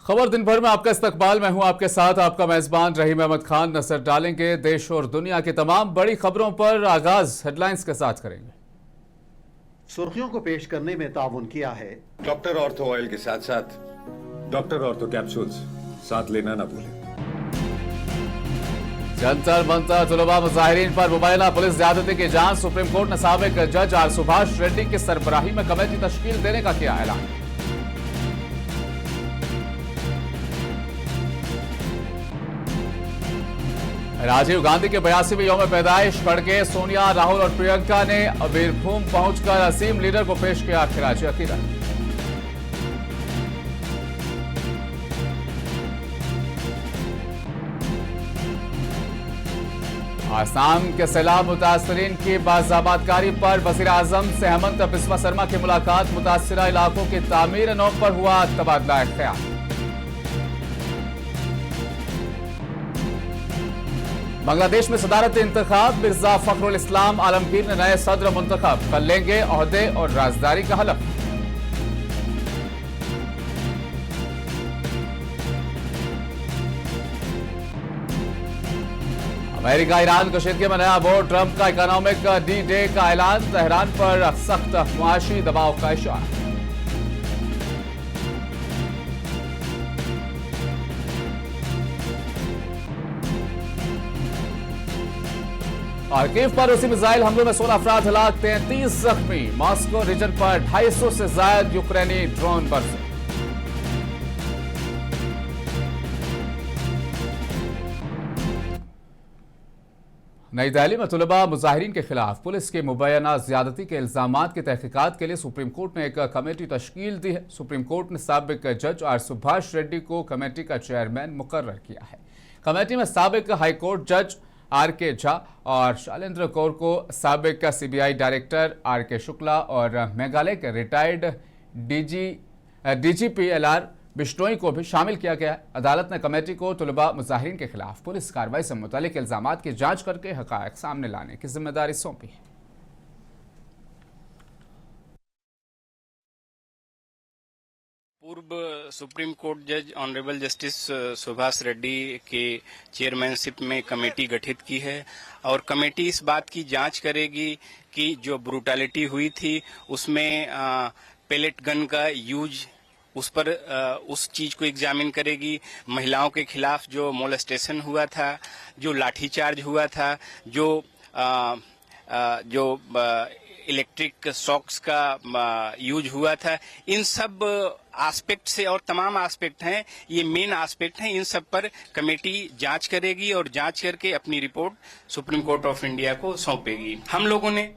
खबर दिन भर में आपका इस्तकबाल। मैं हूं आपके साथ आपका मेजबान रहीम अहमद खान। नजर डालेंगे देश और दुनिया की तमाम बड़ी खबरों पर। आगाज हेडलाइंस के साथ करेंगे। सुर्खियों को पेश करने में ताउन किया है डॉक्टर ऑर्थो ऑयल के साथ साथ डॉक्टर ऑर्थो कैप्सूल्स साथ लेना ना भूलें। जंतर मंतर तुलबा मुजाहिरीन पर मुबैना पुलिस ज्यादती की जांच। सुप्रीम कोर्ट ने साबिक जज आर सुभाष रेड्डी की सरबराही में कमेटी तश्कील देने का किया ऐलान। राजीव गांधी के 82वें यौम पैदाइश पढ़ के सोनिया, राहुल और प्रियंका ने वीरभूम पहुंचकर असीम लीडर को पेश किया खिराज अकीदत। आसाम के सैलाब मुतासरीन की बाज़ाबातकारी पर वज़ीर आज़म से हेमंत बिस्वा शर्मा की मुलाकात। मुतासरा इलाकों की तामीर नौ पर हुआ तबादला ख्याल। बांग्लादेश में सदारत इंतखाब। मिर्जा फखरुल इस्लाम आलमगीर ने नए सदर मुंतखब कर लेंगे ओहदे और राजदारी का हलफ। अमेरिका ईरान कशीदगी में नया वोट। ट्रंप का इकोनॉमिक डी डे का ऐलान। तेहरान पर सख्त मुआशी दबाव का इशारा। खार्किव पर रूसी मिसाइल हमलों में 16 अफराद हलाक, 33 जख्मी। मॉस्को रीजन पर 250 से ज्यादा यूक्रेनी ड्रोन बरसे। नई दिल्ली में तुलबा मुजाहिरीन के खिलाफ पुलिस के मुबैना ज्यादती के इल्जामात की तहकीकात के लिए सुप्रीम कोर्ट ने एक कमेटी तश्कील दी है। सुप्रीम कोर्ट ने साबिक जज आर सुभाष रेड्डी को कमेटी का चेयरमैन मुकर्रर किया है। कमेटी में साबिक हाईकोर्ट जज आर के झा और शैलेंद्र कौर को, साबिक सीबीआई डायरेक्टर आर के शुक्ला और मेघालय के रिटायर्ड डीजीपी एलआर बिश्नोई को भी शामिल किया गया है। अदालत ने कमेटी को तुलबा मुजाहिरीन के खिलाफ पुलिस कार्रवाई से मुतालिक इल्जामात की जांच करके हकायक सामने लाने की जिम्मेदारी सौंपी है। पूर्व सुप्रीम कोर्ट जज ऑनरेबल जस्टिस सुभाष रेड्डी के चेयरमैनशिप में कमेटी गठित की है और कमेटी इस बात की जांच करेगी कि जो ब्रूटैलिटी हुई थी उसमें पेलेट गन का यूज उस पर उस चीज को एग्जामिन करेगी। महिलाओं के खिलाफ जो मोलेस्टेशन हुआ था, जो लाठीचार्ज हुआ था, जो इलेक्ट्रिक शॉक्स का यूज हुआ था, इन सब एस्पेक्ट से, और तमाम एस्पेक्ट हैं, ये मेन एस्पेक्ट हैं, इन सब पर कमेटी जांच करेगी और जांच करके अपनी report supreme court of India को सौंपेगी। हम लोगों ने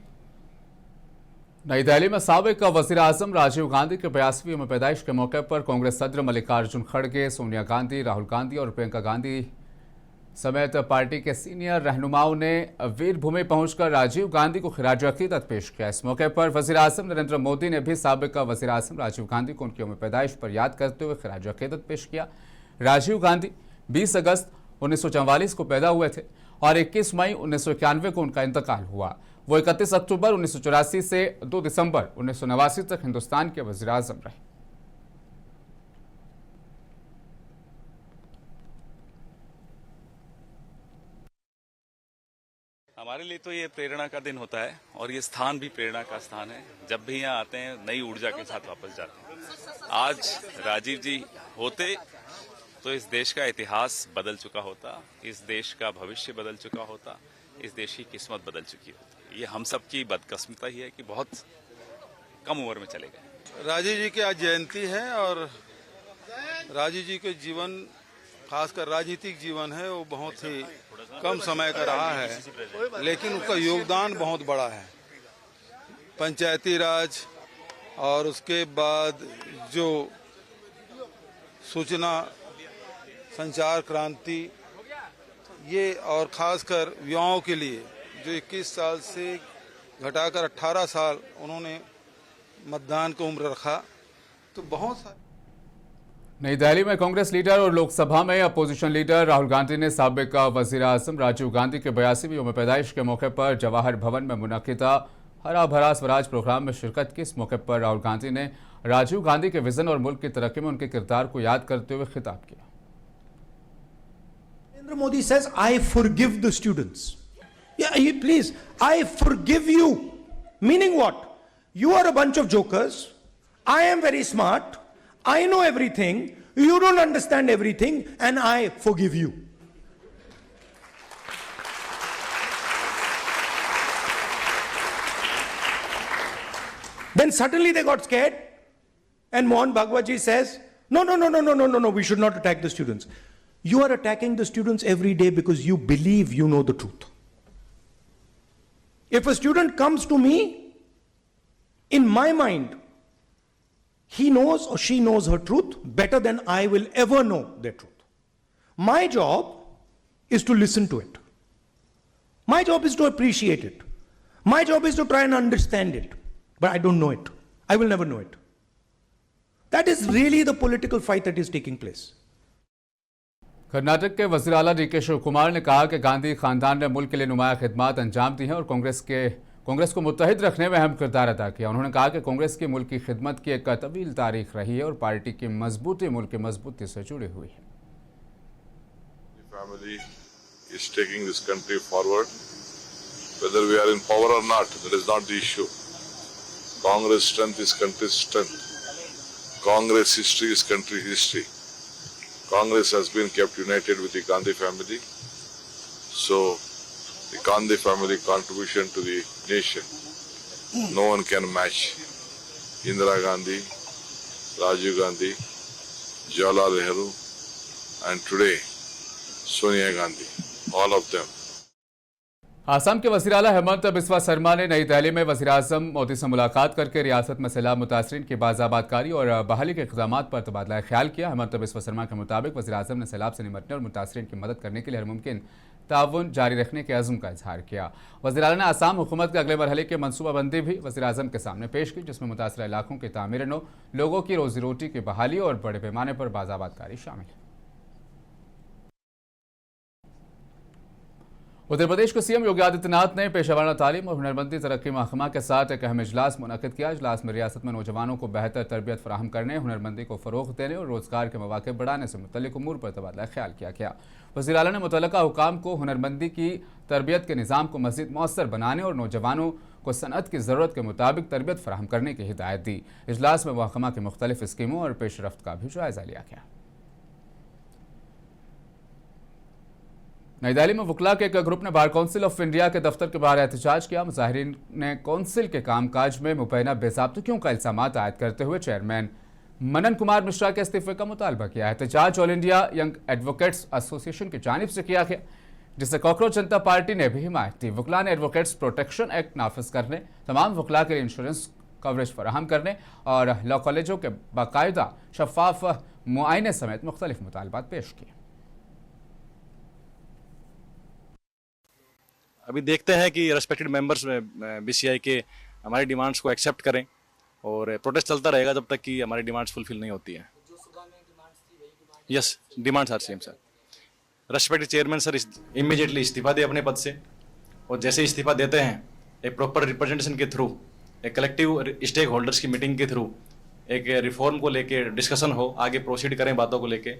नई दिल्ली में साबिक वज़ीर आज़म राजीव गांधी के 82वें यौम पैदाइश के मौके पर कांग्रेस सदर मल्लिकार्जुन खड़गे, सोनिया गांधी, राहुल गांधी और प्रियंका गांधी समेत पार्टी के सीनियर रहनुमाओं ने वीरभूमि पहुंचकर राजीव गांधी को खिराज अकीदत पेश किया। इस मौके पर वज़ीर आज़म नरेंद्र मोदी ने भी साबिक वज़ीर आज़म राजीव गांधी को उनकी यौम पैदाइश पर याद करते हुए खिराज अकीदत पेश किया। राजीव गांधी 20 अगस्त 1944 को पैदा हुए थे और 21 मई 1991 को उनका इंतकाल हुआ। वो 31 अक्टूबर 1984 से 2 दिसंबर 1989 तक हिंदुस्तान के वज़ीर आज़म रहे। हमारे लिए तो ये प्रेरणा का दिन होता है और ये स्थान भी प्रेरणा का स्थान है। जब भी यहाँ आते हैं नई ऊर्जा के साथ वापस जाते हैं। आज राजीव जी होते तो इस देश का इतिहास बदल चुका होता, इस देश का भविष्य बदल चुका होता, इस देश की किस्मत बदल चुकी होती। ये हम सब की बदकिस्मती ही है कि बहुत कम उम्र में चले गए। राजीव जी की आज जयंती है और राजीव जी के जीवन, खासकर राजनीतिक जीवन है, वो बहुत ही कम समय का रहा है, लेकिन उसका योगदान बहुत बड़ा है। पंचायती राज और उसके बाद जो सूचना संचार क्रांति, ये और खासकर युवाओं के लिए जो 21 साल से घटाकर 18 साल उन्होंने मतदान की उम्र रखा, तो बहुत सारे। नई दिल्ली में कांग्रेस लीडर और लोकसभा में अपोजिशन लीडर राहुल गांधी ने साबिक वज़ीर आज़म राजीव गांधी के 82वें यौम पैदाइश के मौके पर जवाहर भवन में मुनक्किदा हरा भरा स्वराज प्रोग्राम में शिरकत की। इस मौके पर राहुल गांधी ने राजीव गांधी के विजन और मुल्क की तरक्की में उनके किरदार को याद करते हुए खिताब किया। Narendra Modi says, I forgive the students. Yeah, please, I forgive you. Meaning what? You are a bunch of jokers. I am very smart. I know everything. You don't understand everything, and I forgive you. Then suddenly they got scared, and Mohan Bhagwatji says, no, we should not attack the students. You are attacking the students every day because you believe you know the truth. If a student comes to me, in my mind, he knows or she knows her truth better than I will ever know their truth. My job is to listen to it. My job is to appreciate it. My job is to try and understand it. But I don't know it. I will never know it. That is really the political fight that is taking place. Karnataka के वज़ीर आला DK. Shiv Kumar ने कहा कि गांधी खानदान ने मुल्क के लिए नुमाया खिदमात अंजाम दी हैं और कांग्रेस को मुत्तहिद रखने में अहम किरदार अदा किया। उन्होंने कहा कि कांग्रेस की मुल्क की खिदमत की एक तवील तारीख रही है और पार्टी की मजबूती मुल्क की मजबूती से जुड़ी हुई है। Family is taking this country forward. Whether we are in power or not, that is not the issue. Congress strength is country's strength. Congress history is country history. Congress has been kept united with the Gandhi family. So, the Gandhi family contribution to the nation, no one can match. Indira Gandhi, Rajiv Gandhi, Jawaharlal Nehru, and today, Sonia Gandhi, all of them. Assam के वज़ीर आला हेमंत बिस्वा शर्मा ने नई दिल्ली में वज़ीर आज़म मोदी से मुलाकात करके रियासत में सैलाब मुतासरीन की बाज़ाबादकारी और बहाली के इक़दामात पर तबादला ख्याल किया। हेमंत बिस्वा शर्मा के मुताबिक वज़ीर आज़म ने सैलाब से निपटने और मुतासरीन की मदद करने के लिए हर मुमकिन ताउन जारी रखने के अज़्म का इजहार किया। वज़ीर आला ने आसाम हुकूमत के अगले मरहले की मनसूबाबंदी भी वज़ीर आज़म के सामने पेश की, जिसमें मुतासरा इलाकों की तामीर नो, लोगों की रोजी रोटी की बहाली और बड़े पैमाने पर बाज़ाबादकारी शामिल है। उत्तर प्रदेश के सीएम योगी आदित्यनाथ ने पेशेवराना तालीम और हुनरमंदी तरक्की महकमा के साथ एक अहम इजलास मुनक़िद किया। इजलास में रियासत में नौजवानों को बेहतर तरबियत फराहम करने, हुनरमंदी को फ़रोग़ देने और रोज़गार के मौक़े बढ़ाने से मुतल्लिक़ उमूर पर तबादला ख्याल किया गया। वज़ीर आला ने मुतल्लिक़ा हुकाम को हुनरमंदी की तरबियत के निज़ाम को मज़ीद मौसर बनाने और नौजवानों को सनअत की ज़रूरत के मुताबिक तरबियत फराहम करने की हिदायत दी। इजलास में महकमा की मुख्तलिफ़ स्कीमों और पेशरफ्त का भी जायज़ा लिया गया। नई दिल्ली में वकला के एक ग्रुप ने बार काउंसिल ऑफ इंडिया के दफ्तर के बाहर एहतजाज किया। मुजाहिरीन ने काउंसिल के कामकाज में मुबैना बेज़ाब्तगियों का इल्ज़ामात आयद करते हुए चेयरमैन मनन कुमार मिश्रा के इस्तीफे का मुतालबा किया। एहतजाज all India young advocates association की जानिब से किया गया, जिसे कॉकरोच जनता पार्टी ने भी हिमायत दी। वकला ने एडवोकेट्स प्रोटेक्शन एक्ट नाफिज करने, तमाम वकला के लिए इंश्योरेंस कवरेज फराहम करने और लॉ कॉलेजों के बाकायदा शफाफ मुआयने समेत मुख्तलिफ मुतालबात पेश किए। अभी देखते हैं कि रेस्पेक्टेड मेंबर्स बीसीआई के हमारी डिमांड्स को एक्सेप्ट करें और प्रोटेस्ट चलता रहेगा जब तक कि हमारी डिमांड्स फुलफिल नहीं होती हैं। Yes, demands are same sir. Respected chairman sir immediately इस्तीफा दे अपने पद से, और जैसे इस्तीफा देते हैं एक प्रॉपर रिप्रेजेंटेशन के थ्रू, एक कलेक्टिव स्टेक होल्डर्स की मीटिंग के थ्रू एक रिफॉर्म को लेके डिस्कशन हो, आगे प्रोसीड करें बातों को लेके।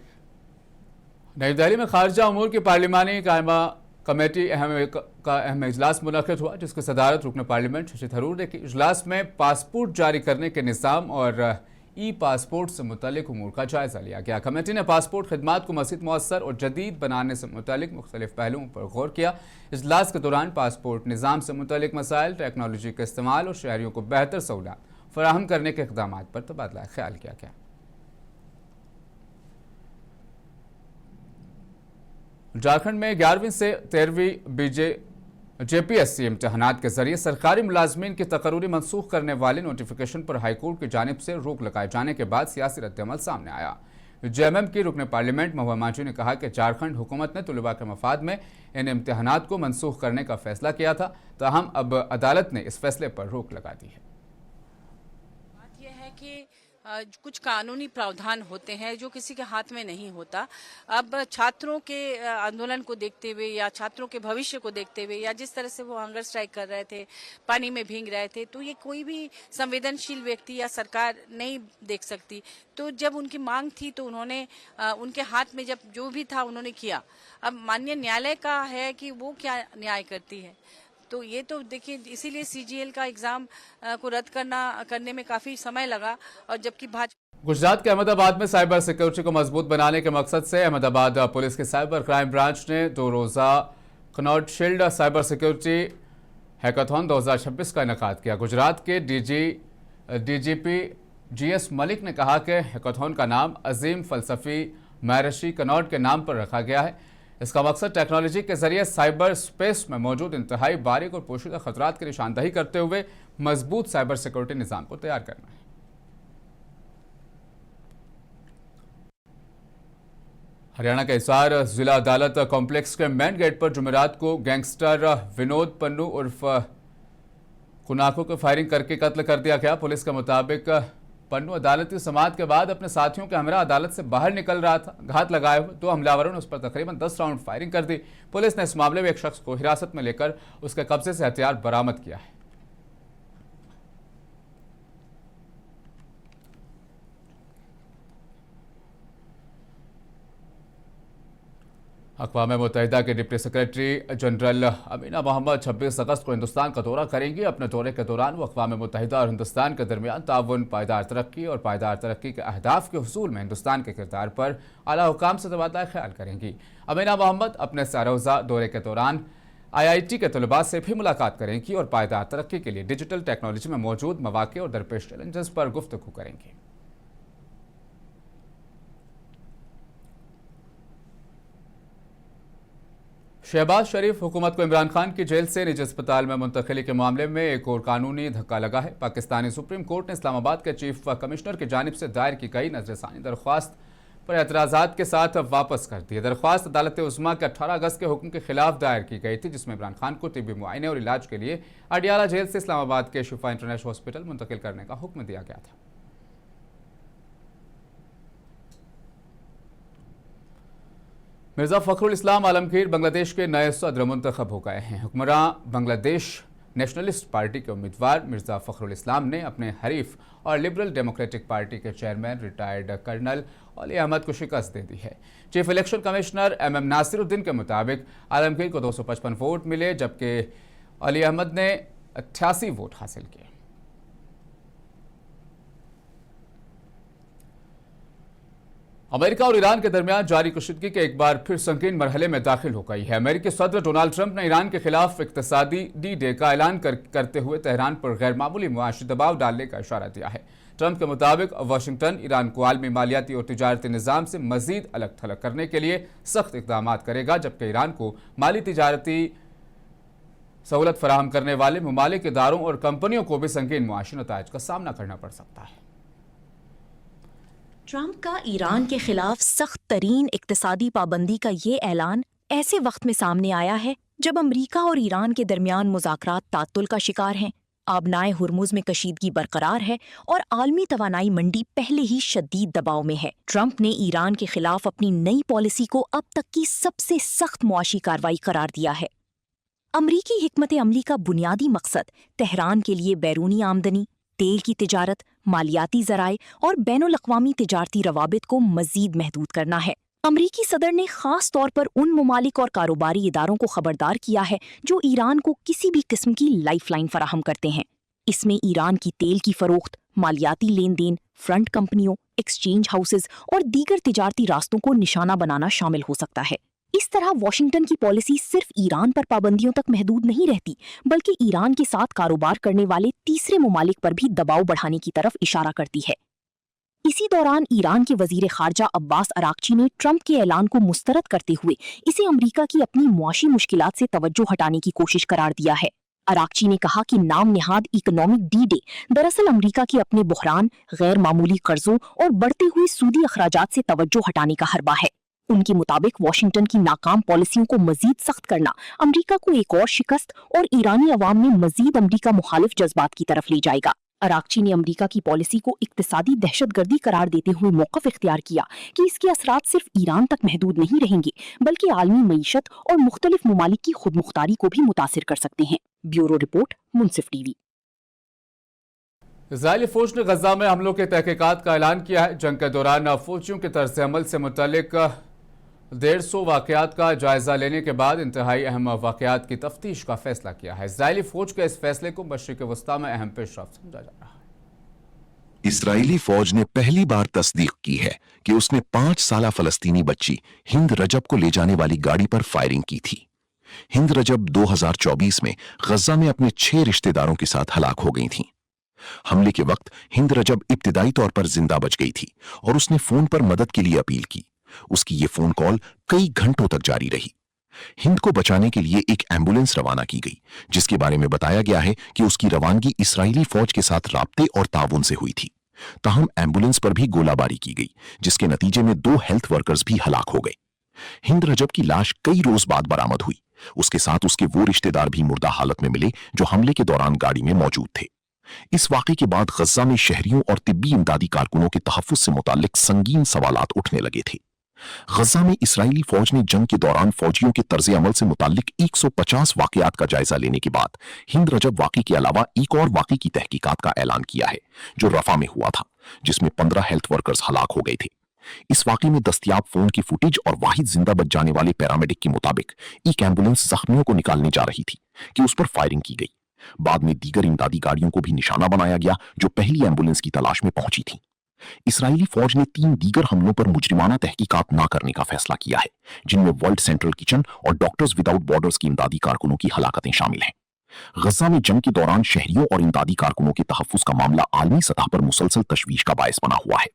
नई दिल्ली में खारजा अमूर की पार्लिमानी कायमा कमेटी का अहम इजलास मुनक़िद हुआ, जिसकी सदारत रुकन पार्लियामेंट शशि थरूर ने की। इजलास में पासपोर्ट जारी करने के निज़ाम और ई पासपोर्ट से मुतल्लिक़ उमूर का जायज़ा लिया गया। कमेटी ने पासपोर्ट खिदमात को मज़ीद मौसर और जदीद बनाने से मुतल्लिक़ मुख्तलिफ पहलुओं पर गौर किया। इजलास के दौरान पासपोर्ट निज़ाम से मुतल्लिक़ मसाइल, टेक्नोलॉजी का इस्तेमाल और शहरियों को बेहतर सहूलियात फराहम करने के इक़दामात पर तबादला ख्याल किया गया। झारखंड में 11वीं से 13वीं जेपीएससी इम्तहानात के जरिए सरकारी मुलाजमीन की तकर्री मनसूख करने वाले नोटिफिकेशन पर हाईकोर्ट की जानिब से रोक लगाए जाने के बाद सियासी रद्दअमल सामने आया। जेएमएम की रुकन पार्लियामेंट महुआ मांझी ने कहा कि झारखंड हुकूमत ने तलबा के मफाद में इन इम्तहानात को मनसूख करने का फैसला किया था, ताहम अब अदालत ने इस फैसले पर रोक लगा दी है। बात यह है कि कुछ कानूनी प्रावधान होते हैं जो किसी के हाथ में नहीं होता। अब छात्रों के आंदोलन को देखते हुए या छात्रों के भविष्य को देखते हुए या जिस तरह से वो हंगर स्ट्राइक कर रहे थे, पानी में भीग रहे थे, तो ये कोई भी संवेदनशील व्यक्ति या सरकार नहीं देख सकती। तो जब उनकी मांग थी तो उन्होंने उनके हाथ में जब जो भी था उन्होंने किया। अब माननीय न्यायालय का है कि वो क्या न्याय करती है। तो ये तो देखिए, इसीलिए CGL का एग्जाम को रद्द करने में काफी समय लगा। और जबकि भाजपा गुजरात के अहमदाबाद में साइबर सिक्योरिटी को मजबूत बनाने के मकसद से अहमदाबाद पुलिस की साइबर क्राइम ब्रांच ने 2 रोजा Connaught shield cyber security hackathon 2026 का इनेकाद किया। गुजरात के DGP GS मलिक ने कहा कि हैकाथॉन का नाम अजीम फलसफी महर्षि कनॉट के नाम पर रखा गया है। इसका मकसद टेक्नोलॉजी के जरिए साइबर स्पेस में मौजूद इंतहाई बारीक और पोशीदा खतरात की निशानदही करते हुए मजबूत साइबर सिक्योरिटी निज़ाम को तैयार करना है। हरियाणा के हिसार जिला अदालत कॉम्प्लेक्स के मेन गेट पर जुमेरात को गैंगस्टर विनोद पन्नू उर्फ कुनाको को फायरिंग करके कत्ल कर दिया गया। पुलिस के मुताबिक पन्नू अदालती समाअत के बाद अपने साथियों के हमरा अदालत से बाहर निकल रहा था। घात लगाए हुए 2 हमलावरों ने उस पर तकरीबन 10 राउंड फायरिंग कर दी। पुलिस ने इस मामले में एक शख्स को हिरासत में लेकर उसके कब्जे से हथियार बरामद किया है। अक़वाम मुत्तहिदा के deputy secretary general Amina Mohammed 26 अगस्त को हिंदुस्तान का दौरा करेंगी। अपने दौरे के दौरान वो अक़वाम मुत्तहिदा और हिंदुस्तान के दरमियान ताउन, पायदार तरक्की और पायदार तरक्की के अहदाफ के हुसूल में हिंदुस्तान के किरदार पर आला हुकाम से तबादला ख्याल करेंगी। अमीना मोहम्मद अपने सरोज़ा दौरे के दौरान IIT के तलबा से भी मुलाकात करेंगी और पायदार तरक्की के लिए डिजिटल टेक्नोलॉजी में मौजूद मौक़े और दरपेश चैलेंजेस पर गुफ्तगू करेंगी। शहबाज शरीफ हुकूमत को इमरान खान की जेल से निजी अस्पताल में मुंतकिली के मामले में एक और कानूनी धक्का लगा है। पाकिस्तानी सुप्रीम कोर्ट ने इस्लामाबाद के चीफ कमिश्नर की जानिब से दायर की गई नजरसानी दरख्वास्त पर एतराज़ात के साथ वापस कर दी है। दरख्वास्त अदालत उस्मा के 18 अगस्त के हुक्म के खिलाफ दायर की गई थी, जिसमें इमरान खान को तिब्बी मुआयने और इलाज के लिए अडियाला जेल से इस्लामाबाद के शिफा इंटरनेशनल हॉस्पिटल मुंतकिल करने का हुक्म दिया गया था। मिर्जा फखरुल इस्लाम आलमगीर बांग्लादेश के नए सदर मुंतखब हो गए हैं। हुक्मरान बांग्लादेश नेशनलिस्ट पार्टी के उम्मीदवार मिर्जा फखरुल इस्लाम ने अपने हरीफ और लिबरल डेमोक्रेटिक पार्टी के chairman retired colonel Ali Ahmad को शिकस्त दे दी है। Chief election commissioner MM Nasiruddin के मुताबिक आलमगीर को 255 वोट मिले, जबकि अली अहमद ने 88 वोट हासिल किए। अमेरिका और ईरान के दरमियान जारी कशीदगी के एक बार फिर संगीन मरहले में दाखिल हो गई है। अमेरिकी सदर डोनाल्ड ट्रंप ने ईरान के खिलाफ इक्तसादी D-Day का ऐलान करते हुए तेहरान पर गैर मामूली मुआशी दबाव डालने का इशारा दिया है। ट्रंप के मुताबिक वाशिंगटन ईरान को आलमी मालियाती और तिजारती निज़ाम से मजीद अलग थलग करने के लिए सख्त इक़दाम करेगा, जबकि ईरान को माली तिजारती सहूलत फराहम करने वाले मुमालिक इदारों और कंपनियों को भी संगीन मुआशी नताइज का सामना करना पड़ सकता है। ट्रंप का ईरान के खिलाफ सख्त तरीन इक्तिसादी पाबंदी का ये ऐलान ऐसे वक्त में सामने आया है जब अमरीका और ईरान के दरमियान मुज़ाकरात तातुल का शिकार हैं, आबनाए हुर्मुज़ में कशीदगी बरकरार है और आलमी तवानाई मंडी पहले ही शदीद दबाव में है। ट्रंप ने ईरान के खिलाफ अपनी नई पॉलिसी को अब तक की सबसे सख्त मुआशी कार्रवाई करार दिया है। अमरीकी हिकमत अमली का बुनियादी मकसद तेहरान के लिए बैरूनी आमदनी, तेल की तिजारत, मालियाती ज़राए और बैनुल-अक़वामी तिजारती रवाबित को मज़ीद महदूद करना है। अमरीकी सदर ने ख़ास तौर पर उन ममालिक और कारोबारी इदारों को खबरदार किया है जो ईरान को किसी भी किस्म की लाइफलाइन फराहम करते हैं। इसमें ईरान की तेल की फ़रोख्त, मालियाती लेन देन, फ्रंट कंपनियों, एक्सचेंज हाउसेज और दीगर तिजारती रास्तों को निशाना बनाना शामिल हो सकता है। इस तरह वाशिंगटन की पॉलिसी सिर्फ ईरान पर पाबंदियों तक महदूद नहीं रहती, बल्कि ईरान के साथ कारोबार करने वाले तीसरे ममालिक पर भी दबाव बढ़ाने की तरफ इशारा करती है। इसी दौरान ईरान के वजीर खारजा अब्बास अराक्ची ने ट्रंप के ऐलान को मुस्तरद करते हुए इसे अमरीका की अपनी मुआशी मुश्किलात से तवज्जो हटाने की कोशिश करार दिया है। अराक्ची ने कहा कि नाम निहाद इकोनॉमिक D-Day दरअसल अमरीका के अपने बुहरान, गैर मामूली कर्जों और बढ़ते हुए सूदी अखराजात से तवज्जो हटाने का हरबा है। उनके मुताबिक वाशिंगटन की नाकाम पॉलिसियों को मजीद सख्त करना अमरीका को एक और शिकस्त और ईरानी अवाम में मजीद अमरीका मुखालिफ जज्बात की तरफ ले जाएगा। अराक्ची ने अमेरिका की पॉलिसी को इक्तिसादी दहशतगर्दी करार देते हुए मौक़िफ़ इख्तियार किया कि इसके असरात सिर्फ ईरान तक महदूद नहीं रहेंगे बल्कि आलमी मईशत और मुख्तलिफ ममालिक की खुद मुख्तारी को भी मुतासिर कर सकते हैं। ब्यूरो रिपोर्ट, मुंसिफ टीवी। इजरायली फौज ने गजा में हमलों के तहकीकात का ऐलान किया है। जंग के दौरान फौजियों के तर्ज अमल से मुतल्लिक 150 वाक़यात का जायजा लेने के बाद इंतहाई अहम वाक़यात की तफ्तीश का फैसला किया है। इजरायली फौज के इस फैसले को मशरिक़ वस्ता में अहम पेशरफ्त समझा जा रहा है। इस्राएली फौज ने पहली बार तस्दीक की है कि उसने 5 साला फलस्तीनी बच्ची हिंद रजब को ले जाने वाली गाड़ी पर फायरिंग की थी। हिंद रजब 2024 में गजा में अपने 6 रिश्तेदारों के साथ हलाक हो गई थीं। हमले के वक्त हिंद रजब इब्तिदाई तौर पर जिंदा बच गई थी और उसने फोन पर मदद के लिए अपील की। उसकी ये फोन कॉल कई घंटों तक जारी रही। हिंद को बचाने के लिए एक एम्बुलेंस रवाना की गई, जिसके बारे में बताया गया है कि उसकी रवानगी इस्राएली फौज के साथ राब्ते और ताउन से हुई थी। ताहम एम्बुलेंस पर भी गोलाबारी की गई, जिसके नतीजे में 2 हेल्थ वर्कर्स भी हलाक हो गए। हिंद रजब की लाश कई रोज बाद बरामद हुई। उसके साथ उसके वो रिश्तेदार भी मुर्दा हालत में मिले जो हमले के दौरान गाड़ी में मौजूद थे। इस वाक़े के बाद गजा में शहरियों और तिब्बी इमदादी कारकुनों के तहफ्फुज़ से मुताल्लिक संगीन सवालात उठने लगे थे। गजा में इस्राएली फौज ने जंग के दौरान फौजियों के तर्ज अमल से मुताल्लिक 150 वाक़यात का जायजा लेने के बाद हिंद रजब वाक़े के अलावा एक और वाक़े की तहकीकात का ऐलान किया है, जो रफा में हुआ था, जिसमें 15 हेल्थ वर्कर्स हलाक हो गए थे। इस वाक़े में दस्तयाब फोन की फुटेज और वाहिद जिंदा बच जाने वाले पैरामेडिक के मुताबिक एक एम्बुलेंस जख्मियों को निकालने जा रही थी कि उस पर फायरिंग की गई। बाद में दीगर इमदादी गाड़ियों को भी निशाना बनाया गया जो पहली एम्बुलेंस की तलाश में पहुंची थी। इस्राएली फौज ने 3 दीगर हमलों पर मुजरिमाना तहकीकात न करने का फैसला किया है, जिनमें वर्ल्ड सेंट्रल किचन और डॉक्टर्स विदाउट बॉर्डर्स की इमदादी कारकुनों की हलाकतें शामिल हैं। गजा में जंग के दौरान शहरियों और इमदादी कारकुनों के तहफ्फुज़ का मामला आलमी सतह पर मुसलसल तशवीश का बायस बना हुआ है।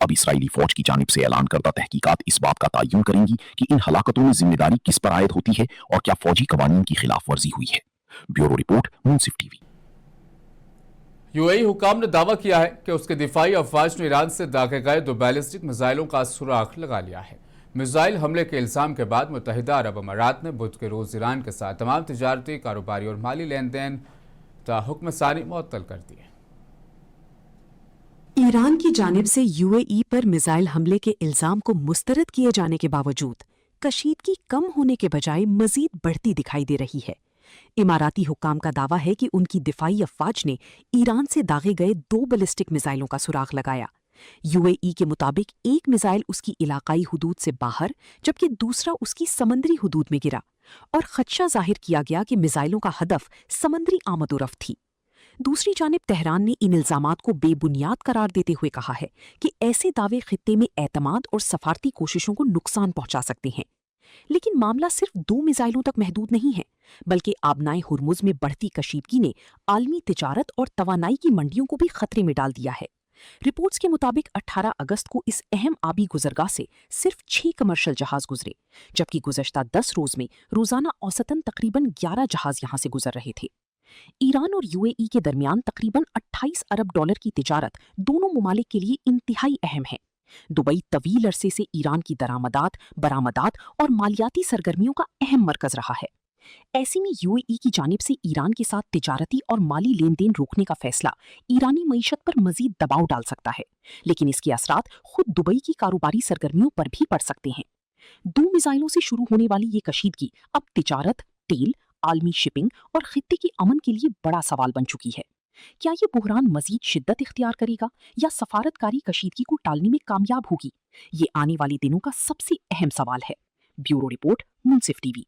अब इस्राएली फौज की जानिब से ऐलान करदा तहकीकात इस बात का तयन करेंगी कि इन हलाकतों में जिम्मेदारी किस पर आयद होती है और क्या फौजी कवानीन की खिलाफ वर्जी हुई है। ब्यूरो रिपोर्ट, मुंसिफ टीवी। यूएई हुकाम ने दावा किया है कि उसके दिफाई अफवाज ने ईरान से दागे गए 2 बैलिस्टिक मिसाइलों का सुराग लगा लिया है। मिसाइल हमले के इल्जाम के बाद मुत्तहिदा अरब अमारात ने बुध के रोज ईरान के साथ तमाम तिजारती, कारोबारी और माली लेन देन हुक्म सानी मुअत्तल कर दिए। ईरान की जानिब से यूएई पर मिसाइल हमले के इल्जाम को मुस्तरद किए जाने के बावजूद कशीदगी कम होने के बजाय मजीद बढ़ती दिखाई दे रही है। इमाराती हुक्काम का दावा है कि उनकी दिफाई अफवाज ने ईरान से दागे गए 2 बैलिस्टिक मिसाइलों का सुराग लगाया। यूएई के मुताबिक एक मिसाइल उसकी इलाकाई हुदूद से बाहर जबकि दूसरा उसकी समंदरी हुदूद में गिरा और खदशा जाहिर किया गया कि मिसाइलों का हदफ समंदरी आमदोरफ्त थी। दूसरी जानिब तेहरान ने इन इल्जामात को बेबुनियाद करार देते हुए कहा है कि ऐसे दावे खित्ते में एतमाद और सफारती कोशिशों को नुकसान पहुंचा सकते हैं। लेकिन मामला सिर्फ 2 मिसाइलों तक महदूद नहीं है, बल्कि आबनाए हुर्मुज में बढ़ती कशीदगी ने आलमी तिजारत और तवानाई की मंडियों को भी खतरे में डाल दिया है। रिपोर्ट्स के मुताबिक 18 अगस्त को इस अहम आबी गुजरगाह से सिर्फ 6 कमर्शियल जहाज गुजरे, जबकि गुज़श्ता 10 रोज में रोजाना औसतन तकरीबन 11 जहाज यहां से गुजर रहे थे। ईरान और यूएई के दरमियान तकरीबन 28 अरब डॉलर की तिजारत दोनों ममालिक के लिए इंतहाई अहम है। दुबई तवील अरसे से ईरान की दरामदात, बरामदात और मालियाती सरगर्मियों का अहम मरकज रहा है। ऐसे में यूएई की जानिब से ईरान के साथ तिजारती और माली लेन देन रोकने का फैसला ईरानी मईशत पर मजीद दबाव डाल सकता है, लेकिन इसके असरात खुद दुबई की कारोबारी सरगर्मियों पर भी पड़ सकते हैं। 2 मिसाइलों से शुरू होने वाली ये कशीदगी अब तिजारत, तेल, आलमी शिपिंग और खित्ते के अमन के लिए बड़ा सवाल बन चुकी है। क्या ये बुहरान मजीद शिद्दत इख्तियार करेगा या सफारतकारी कशीदगी को टालने में कामयाब होगी? ये आने वाले दिनों का सबसे अहम सवाल है। ब्यूरो रिपोर्ट, मुंसिफ टीवी।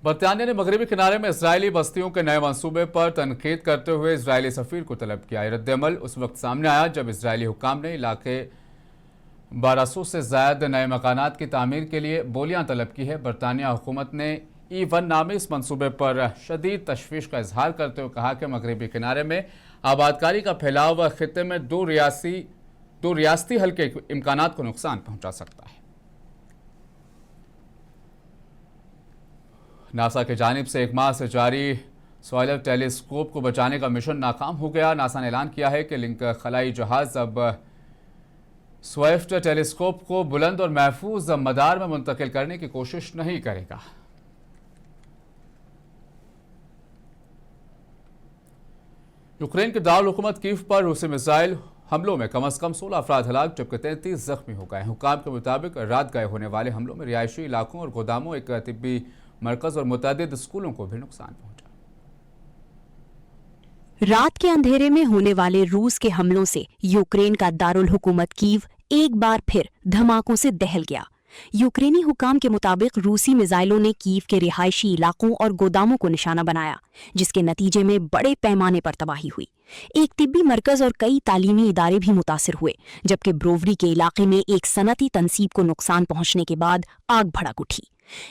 बरतानिया ने मगरबी किनारे में इजरायली बस्तियों के नए मंसूबे पर तनकीद करते हुए इजरायली सफीर को तलब किया। रद्दमल उस वक्त सामने आया जब इजरायली हुक्काम ने इलाके 1200 से ज्यादा नए मकानात की तामीर के लिए बोलियां तलब की है। बरतानिया हुकूमत ने E1 नामी इस मंसूबे पर शदीद तशवीश का इजहार करते हुए कहा कि मगरबी किनारे में आबादकारी का फैलाव खित्ते में दो रियासती हल के इम्कानात को नुकसान पहुंचा सकता है। नासा की जानिब से 1 माह से जारी सॉइलर टेलीस्कोप को बचाने का मिशन नाकाम हो गया। नासा ने ऐलान किया है कि लिंक खलाई जहाज अब स्विफ्ट टेलीस्कोप को बुलंद और महफूज मदार में मुंतकिल करने की कोशिश नहीं करेगा। यूक्रेन के दारुल हुकूमत कीव पर रूसी मिसाइल हमलों में कम से कम 16 अफराद हलाक जबकि 33 जख्मी हो गए। हुकाम के मुताबिक रात गए होने वाले हमलों में रिहायशी इलाकों और गोदामों, एक तिब्बी मरकज और मुतअद्दिद स्कूलों को भी नुकसान पहुंचा। रात के अंधेरे में होने वाले रूस के हमलों से यूक्रेन का दारुल हुकूमत कीव एक बार फिर धमाकों से दहल गया। यूक्रेनी हुकाम के मुताबिक रूसी मिसाइलों ने कीव के रिहायशी इलाकों और गोदामों को निशाना बनाया, जिसके नतीजे में बड़े पैमाने पर तबाही हुई। एक तिब्बी मरकज और कई तालीमी इदारे भी मुतासिर हुए, जबकि ब्रोवरी के इलाके में एक सनती तनसीब को नुकसान पहुंचने के बाद आग भड़क उठी।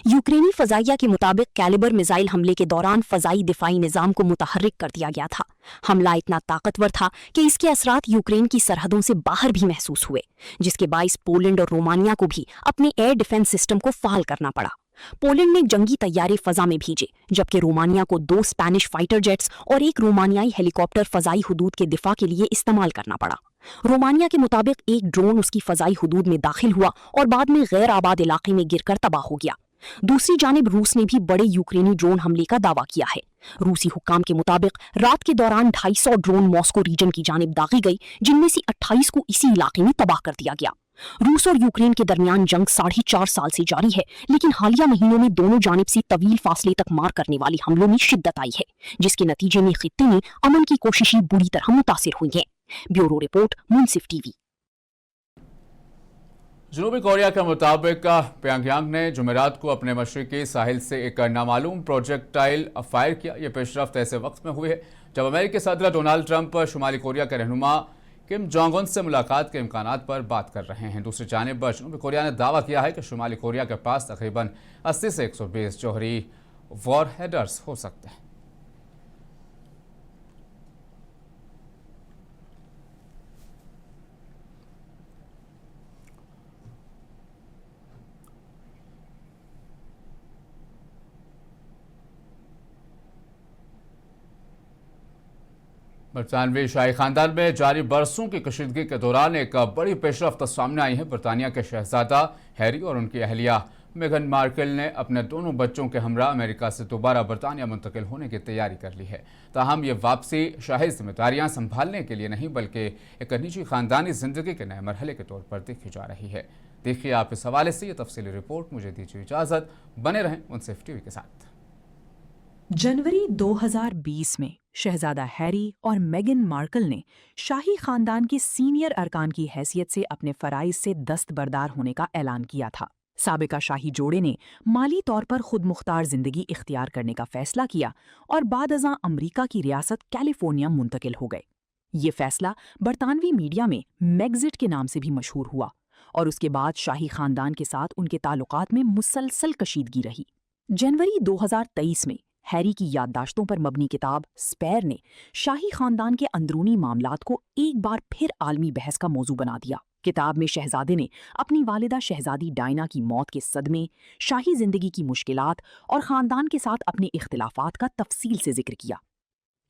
यूक्रेनी फजाइया के मुताबिक कैलिबर मिसाइल हमले के दौरान फजाई दिफाई निजाम को मुतहर्रिक कर दिया गया था। हमला इतना ताकतवर था कि इसके असरात यूक्रेन की सरहदों से बाहर भी महसूस हुए, जिसके बाइस पोलैंड और रोमानिया को भी अपने एयर डिफेंस सिस्टम को फाल करना पड़ा। पोलैंड ने जंगी तैयारे फजा में भेजे, जबकि रोमानिया को 2 स्पेनिश फाइटर जेट्स और एक रोमानियाई हेलीकॉप्टर फजाई हुदूद के दिफा के लिए इस्तेमाल करना पड़ा। रोमानिया के मुताबिक एक ड्रोन उसकी फजाई हुदूद में दाखिल हुआ और बाद में गैर आबाद इलाके में गिरकर तबाह हो गया। दूसरी जानिब रूस ने भी बड़े यूक्रेनी ड्रोन हमले का दावा किया है। रूसी हुक्काम के मुताबिक रात के दौरान 250 ड्रोन मॉस्को रीजन की जानिब दागी गई, जिनमें से 28 को इसी इलाके में तबाह कर दिया गया। रूस और यूक्रेन के दरमियान जंग 4.5 साल से जारी है, लेकिन हालिया महीनों में दोनों जानिब से तवील फासले तक मार करने वाली हमलों में शिद्दत आई है, जिसके नतीजे में खित्ते में अमन की कोशिशें बुरी तरह मुतासिर हुई हैं। ब्यूरो रिपोर्ट, मुंसिफ टीवी। जनूबी कोरिया के मुताबिक प्योंगयांग ने जुमेरात को अपने मशरिकी साहिल से एक नामालूम प्रोजेक्टाइल फायर किया। यह पेशरफ्त ऐसे वक्त में हुई है जब अमेरिकी सदर डोनाल्ड ट्रंप शुमाली कोरिया के रहनुमा किम जोंग उन से मुलाकात के इम्कानात पर बात कर रहे हैं। दूसरी जानिब जनूबी कोरिया ने दावा किया है कि शुमाली कोरिया के पास तकरीबन 80 से 120 जौहरी वॉरहेडर्स हो सकते हैं। बरतानवी शाही खानदान में जारी बरसों की कशीदगी के दौरान एक बड़ी पेशरफ्त सामने आई है। बरतानिया के शहजादा हैरी और उनकी अहलिया मेगन मार्कल ने अपने दोनों बच्चों के हमरा अमेरिका से दोबारा बरतानिया मुंतकिल होने की तैयारी कर ली है। ताहम ये वापसी शाही जिम्मेदारियां संभालने के लिए नहीं, बल्कि एक निजी खानदानी जिंदगी के नए मरहले के तौर पर देखी जा रही है। देखिए आप इस हवाले से ये तफसीली रिपोर्ट। मुझे दीजिए इजाज़त, बने रहें मुंसिफ टीवी के साथ। जनवरी 2020 में शहजादा हैरी और मेगन मार्कल ने शाही खानदान के सीनियर अरकान की हैसियत से अपने फराइज से दस्तबरदार होने का ऐलान किया था। साबिका शाही जोड़े ने माली तौर पर खुद मुख्तार जिंदगी इख्तियार करने का फैसला किया और बाद-अज़ां अमरीका की रियासत कैलिफोर्निया मुंतकिल हो गए। ये फैसला बरतानवी मीडिया में मेग्जिट के नाम से भी मशहूर हुआ और उसके बाद शाही खानदान के साथ उनके ताल्लुकात में मुसलसल कशीदगी रही। जनवरी 2023 में हैरी की याददाश्तों पर मबनी किताब स्पेयर ने शाही खानदान के अंदरूनी मामलात को एक बार फिर आलमी बहस का मौजू बना दिया। किताब में शहजादे ने अपनी वालिदा शहजादी डायना की मौत के सदमे, शाही जिंदगी की मुश्किलात और खानदान के साथ अपने इख्तिलाफात का तफसील से जिक्र किया।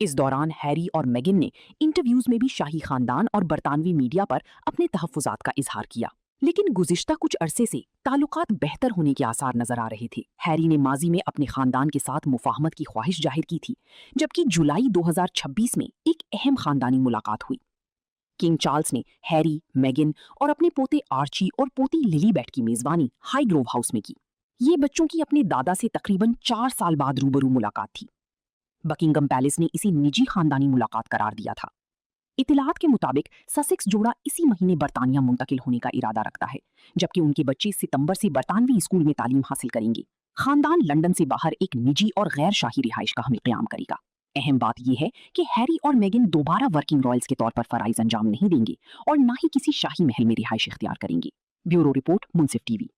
इस दौरान हैरी और मेगन ने इंटरव्यूज में भी शाही खानदान और बरतानवी मीडिया पर अपने तहफ़्फ़ुज़ात का इजहार किया, लेकिन गुज़िश्ता कुछ अरसे से ताल्लुकात बेहतर होने के आसार नजर आ रहे थे। हैरी ने माजी में अपने खानदान के साथ मुफाहमत की ख्वाहिश जाहिर की थी, जबकि जुलाई 2026 में एक अहम खानदानी मुलाकात हुई। किंग चार्ल्स ने हैरी, मेगन और अपने पोते आर्ची और पोती लिलीबेट की मेजबानी हाईग्रोव हाउस में की। ये बच्चों की अपने दादा से तकरीबन 4 साल बाद रूबरू मुलाकात थी। बकिंगम पैलेस ने इसे निजी खानदानी मुलाकात करार दिया था। इतिलात के मुताबिक ससेक्स जोड़ा इसी महीने बरतानिया मुंतकिल होने का इरादा रखता है, जबकि उनके बच्चे सितंबर से बरतानवी स्कूल में तालीम हासिल करेंगे। खानदान लंदन से बाहर एक निजी और गैर शाही रिहाइश का हमें क़याम करेगा। अहम बात यह है कि हैरी और मेगन दोबारा वर्किंग रॉयल्स के तौर पर फराइज अंजाम नहीं देंगे और न ही किसी शाही महल में रिहाइश इख्तियार करेंगे। ब्यूरो रिपोर्ट, मुंसिफ टीवी।